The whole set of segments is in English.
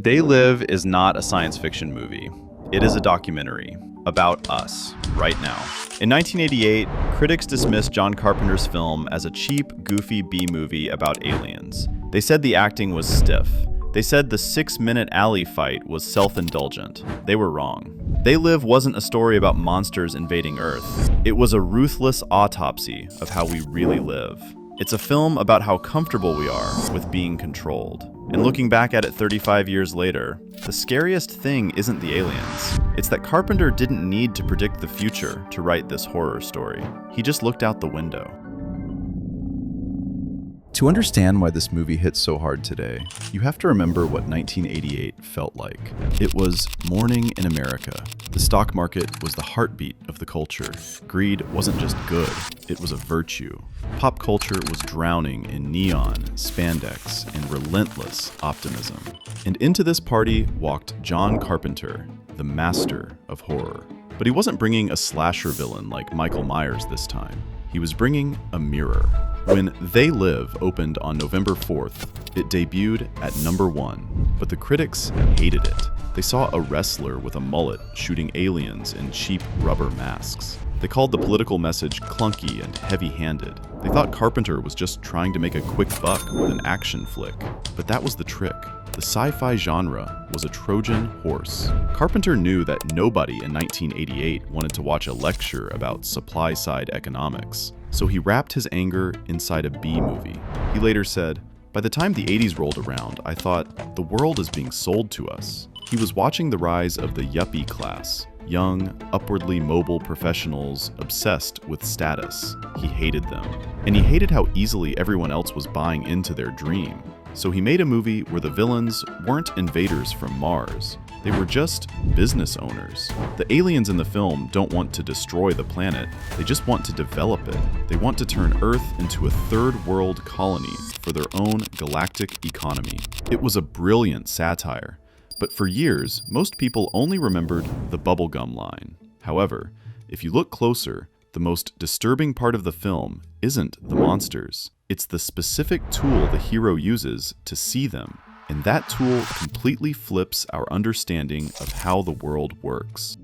They Live is not a science fiction movie. It is a documentary about us right now. In 1988, critics dismissed John Carpenter's film as a cheap, goofy B-movie about aliens. They said the acting was stiff. They said the 6-minute alley fight was self-indulgent. They were wrong. They Live wasn't a story about monsters invading Earth. It was a ruthless autopsy of how we really live. It's a film about how comfortable we are with being controlled. And looking back at it 35 years later, the scariest thing isn't the aliens. It's that Carpenter didn't need to predict the future to write this horror story. He just looked out the window. To understand why this movie hits so hard today, you have to remember what 1988 felt like. It was morning in America. The stock market was the heartbeat of the culture. Greed wasn't just good, it was a virtue. Pop culture was drowning in neon, spandex, and relentless optimism. And into this party walked John Carpenter, the master of horror. But he wasn't bringing a slasher villain like Michael Myers this time. He was bringing a mirror. When They Live opened on November 4th, it debuted at number 1, but the critics hated it. They saw a wrestler with a mullet shooting aliens in cheap rubber masks. They called the political message clunky and heavy-handed. They thought Carpenter was just trying to make a quick buck with an action flick. But that was the trick. The sci-fi genre was a Trojan horse. Carpenter knew that nobody in 1988 wanted to watch a lecture about supply-side economics. So he wrapped his anger inside a B-movie. He later said, "By the time the 80s rolled around, I thought, the world is being sold to us." He was watching the rise of the yuppie class, young, upwardly mobile professionals obsessed with status. He hated them. And he hated how easily everyone else was buying into their dream. So he made a movie where the villains weren't invaders from Mars. They were just business owners. The aliens in the film don't want to destroy the planet, they just want to develop it. They want to turn Earth into a third world colony for their own galactic economy. It was a brilliant satire. But for years, most people only remembered the bubblegum line. However, if you look closer, the most disturbing part of the film isn't the monsters. It's the specific tool the hero uses to see them. And that tool completely flips our understanding of how the world works.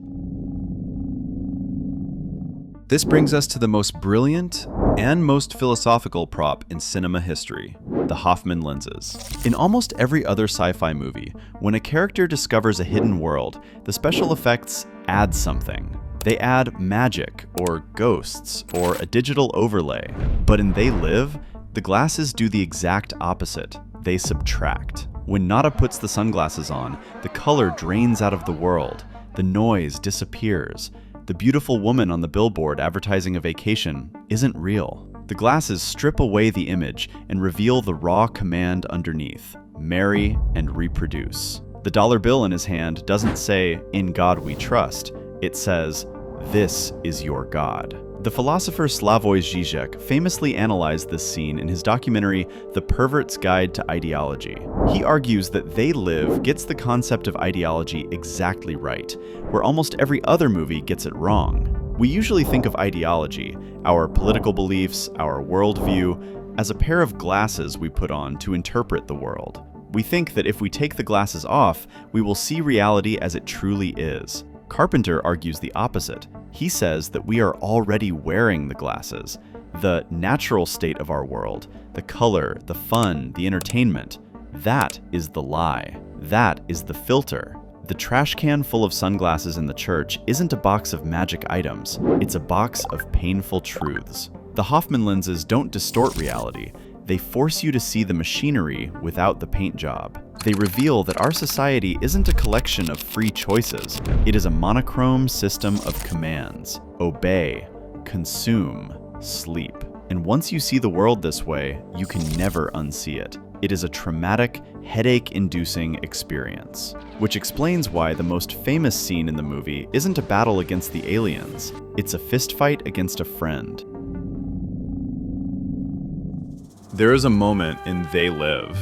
This brings us to the most brilliant and most philosophical prop in cinema history, the Hoffman lenses. In almost every other sci-fi movie, when a character discovers a hidden world, the special effects add something. They add magic, or ghosts, or a digital overlay. But in They Live, the glasses do the exact opposite. They subtract. When Nada puts the sunglasses on, the color drains out of the world. The noise disappears. The beautiful woman on the billboard advertising a vacation isn't real. The glasses strip away the image and reveal the raw command underneath: marry and reproduce. The dollar bill in his hand doesn't say, "In God we trust." It says, "This is your God." The philosopher Slavoj Žižek famously analyzed this scene in his documentary The Pervert's Guide to Ideology. He argues that They Live gets the concept of ideology exactly right, where almost every other movie gets it wrong. We usually think of ideology, our political beliefs, our worldview, as a pair of glasses we put on to interpret the world. We think that if we take the glasses off, we will see reality as it truly is. Carpenter argues the opposite. He says that we are already wearing the glasses. The natural state of our world, the color, the fun, the entertainment, that is the lie. That is the filter. The trash can full of sunglasses in the church isn't a box of magic items. It's a box of painful truths. The Hoffman lenses don't distort reality. They force you to see the machinery without the paint job. They reveal that our society isn't a collection of free choices. It is a monochrome system of commands. Obey, consume, sleep. And once you see the world this way, you can never unsee it. It is a traumatic, headache-inducing experience. Which explains why the most famous scene in the movie isn't a battle against the aliens. It's a fistfight against a friend. There is a moment in They Live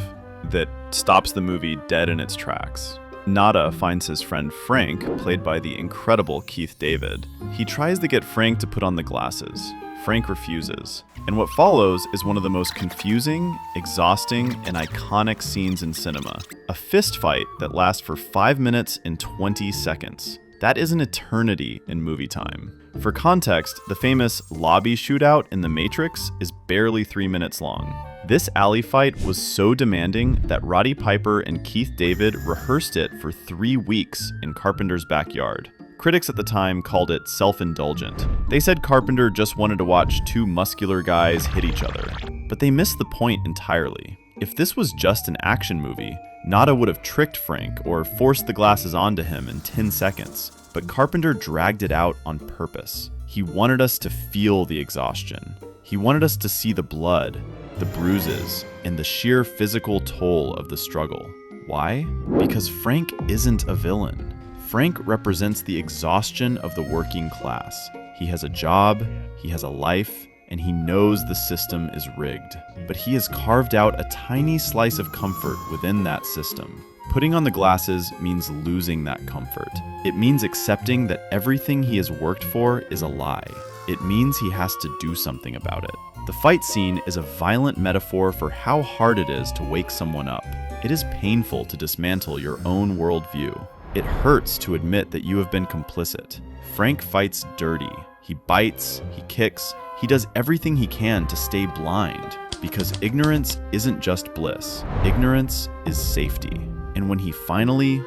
that stops the movie dead in its tracks. Nada finds his friend Frank, played by the incredible Keith David. He tries to get Frank to put on the glasses. Frank refuses. And what follows is one of the most confusing, exhausting, and iconic scenes in cinema. A fist fight that lasts for 5 minutes and 20 seconds. That is an eternity in movie time. For context, the famous lobby shootout in The Matrix is barely 3 minutes long. This alley fight was so demanding that Roddy Piper and Keith David rehearsed it for 3 weeks in Carpenter's backyard. Critics at the time called it self-indulgent. They said Carpenter just wanted to watch two muscular guys hit each other. But they missed the point entirely. If this was just an action movie, Nada would have tricked Frank or forced the glasses onto him in 10 seconds. But Carpenter dragged it out on purpose. He wanted us to feel the exhaustion. He wanted us to see the blood, the bruises, and the sheer physical toll of the struggle. Why? Because Frank isn't a villain. Frank represents the exhaustion of the working class. He has a job, he has a life, and he knows the system is rigged. But he has carved out a tiny slice of comfort within that system. Putting on the glasses means losing that comfort. It means accepting that everything he has worked for is a lie. It means he has to do something about it. The fight scene is a violent metaphor for how hard it is to wake someone up. It is painful to dismantle your own worldview. It hurts to admit that you have been complicit. Frank fights dirty. He bites, he kicks, he does everything he can to stay blind. Because ignorance isn't just bliss. Ignorance is safety. And when he finally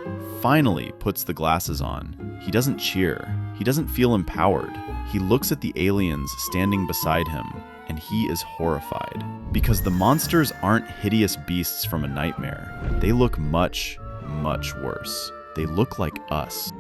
puts the glasses on, he doesn't cheer. He doesn't feel empowered. He looks at the aliens standing beside him, and he is horrified. Because the monsters aren't hideous beasts from a nightmare. They look much, much worse. They look like us.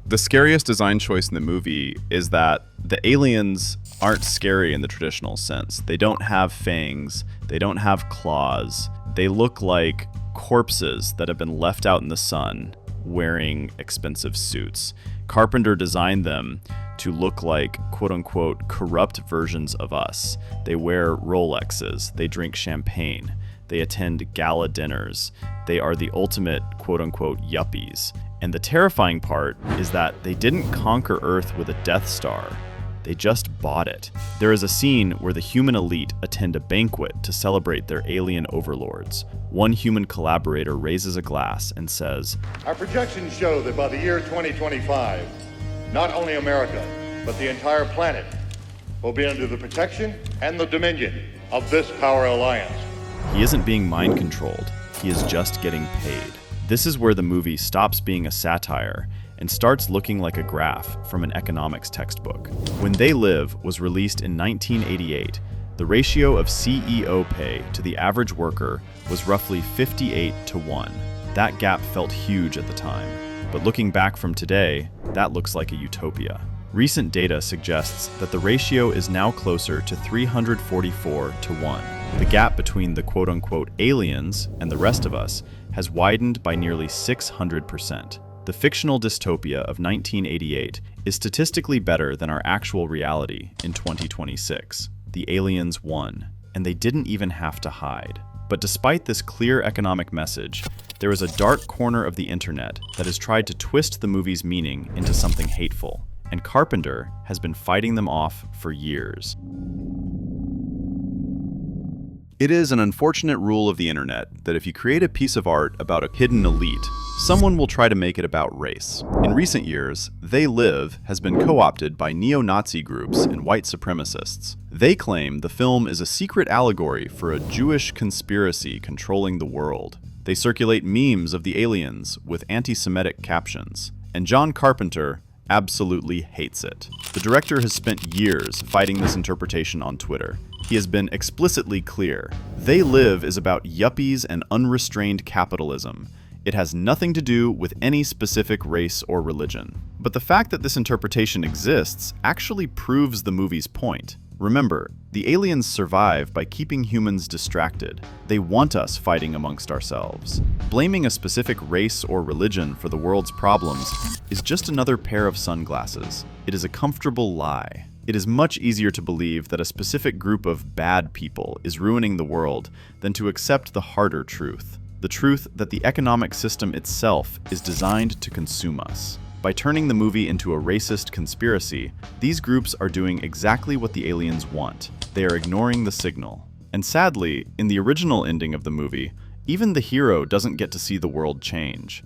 The scariest design choice in the movie is that the aliens aren't scary in the traditional sense. They don't have fangs. They don't have claws. They look like corpses that have been left out in the sun wearing expensive suits. Carpenter designed them to look like quote-unquote corrupt versions of us. They wear Rolexes. They drink champagne. They attend gala dinners. They are the ultimate quote-unquote yuppies. And the terrifying part is that they didn't conquer Earth with a Death Star. They just bought it. There is a scene where the human elite attend a banquet to celebrate their alien overlords. One human collaborator raises a glass and says, "Our projections show that by the year 2025, not only America, but the entire planet will be under the protection and the dominion of this power alliance." He isn't being mind controlled. He is just getting paid. This is where the movie stops being a satire and starts looking like a graph from an economics textbook. When They Live was released in 1988, the ratio of CEO pay to the average worker was roughly 58-1. That gap felt huge at the time, but looking back from today, that looks like a utopia. Recent data suggests that the ratio is now closer to 344-1. The gap between the quote-unquote aliens and the rest of us has widened by nearly 600%. The fictional dystopia of 1988 is statistically better than our actual reality in 2026. The aliens won, and they didn't even have to hide. But despite this clear economic message, there is a dark corner of the internet that has tried to twist the movie's meaning into something hateful, and Carpenter has been fighting them off for years. It is an unfortunate rule of the internet that if you create a piece of art about a hidden elite, someone will try to make it about race. In recent years, They Live has been co-opted by neo-Nazi groups and white supremacists. They claim the film is a secret allegory for a Jewish conspiracy controlling the world. They circulate memes of the aliens with anti-Semitic captions. And John Carpenter absolutely hates it. The director has spent years fighting this interpretation on Twitter. He has been explicitly clear. They Live is about yuppies and unrestrained capitalism. It has nothing to do with any specific race or religion. But the fact that this interpretation exists actually proves the movie's point. Remember, the aliens survive by keeping humans distracted. They want us fighting amongst ourselves. Blaming a specific race or religion for the world's problems is just another pair of sunglasses. It is a comfortable lie. It is much easier to believe that a specific group of bad people is ruining the world than to accept the harder truth. the truth that the economic system itself is designed to consume us. By turning the movie into a racist conspiracy, these groups are doing exactly what the aliens want. They are ignoring the signal. And sadly, in the original ending of the movie, even the hero doesn't get to see the world change.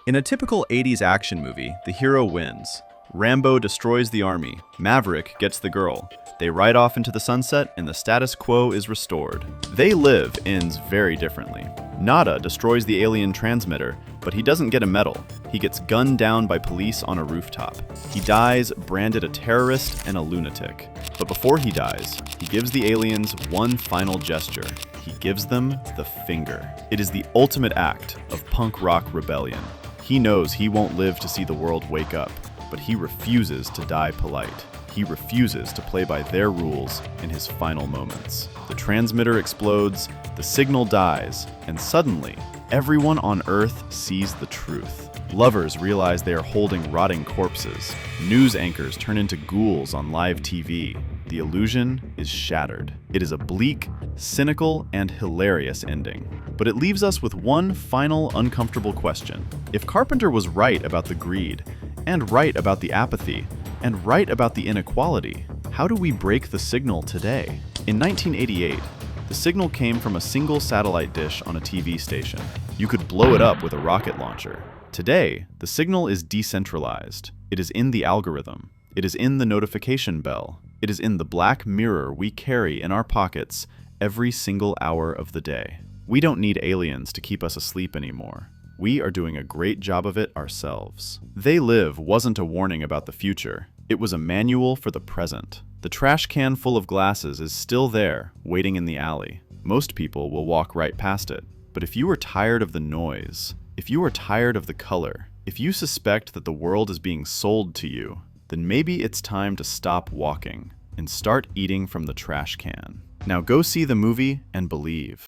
In a typical 80s action movie, the hero wins. Rambo destroys the army, Maverick gets the girl. They ride off into the sunset and the status quo is restored. They Live ends very differently. Nada destroys the alien transmitter, but he doesn't get a medal. He gets gunned down by police on a rooftop. He dies branded a terrorist and a lunatic. But before he dies, he gives the aliens one final gesture. He gives them the finger. It is the ultimate act of punk rock rebellion. He knows he won't live to see the world wake up, but he refuses to die polite. He refuses to play by their rules in his final moments. The transmitter explodes, the signal dies, and suddenly, everyone on Earth sees the truth. Lovers realize they are holding rotting corpses. News anchors turn into ghouls on live TV. The illusion is shattered. It is a bleak, cynical, and hilarious ending. But it leaves us with one final uncomfortable question. If Carpenter was right about the greed, and right about the apathy, and right about the inequality, how do we break the signal today? In 1988, the signal came from a single satellite dish on a TV station. You could blow it up with a rocket launcher. Today, the signal is decentralized. It is in the algorithm. It is in the notification bell. It is in the black mirror we carry in our pockets every single hour of the day. We don't need aliens to keep us asleep anymore. We are doing a great job of it ourselves. They Live wasn't a warning about the future. It was a manual for the present. The trash can full of glasses is still there, waiting in the alley. Most people will walk right past it. But if you are tired of the noise, if you are tired of the color, if you suspect that the world is being sold to you, then maybe it's time to stop walking and start eating from the trash can. Now go see the movie and believe.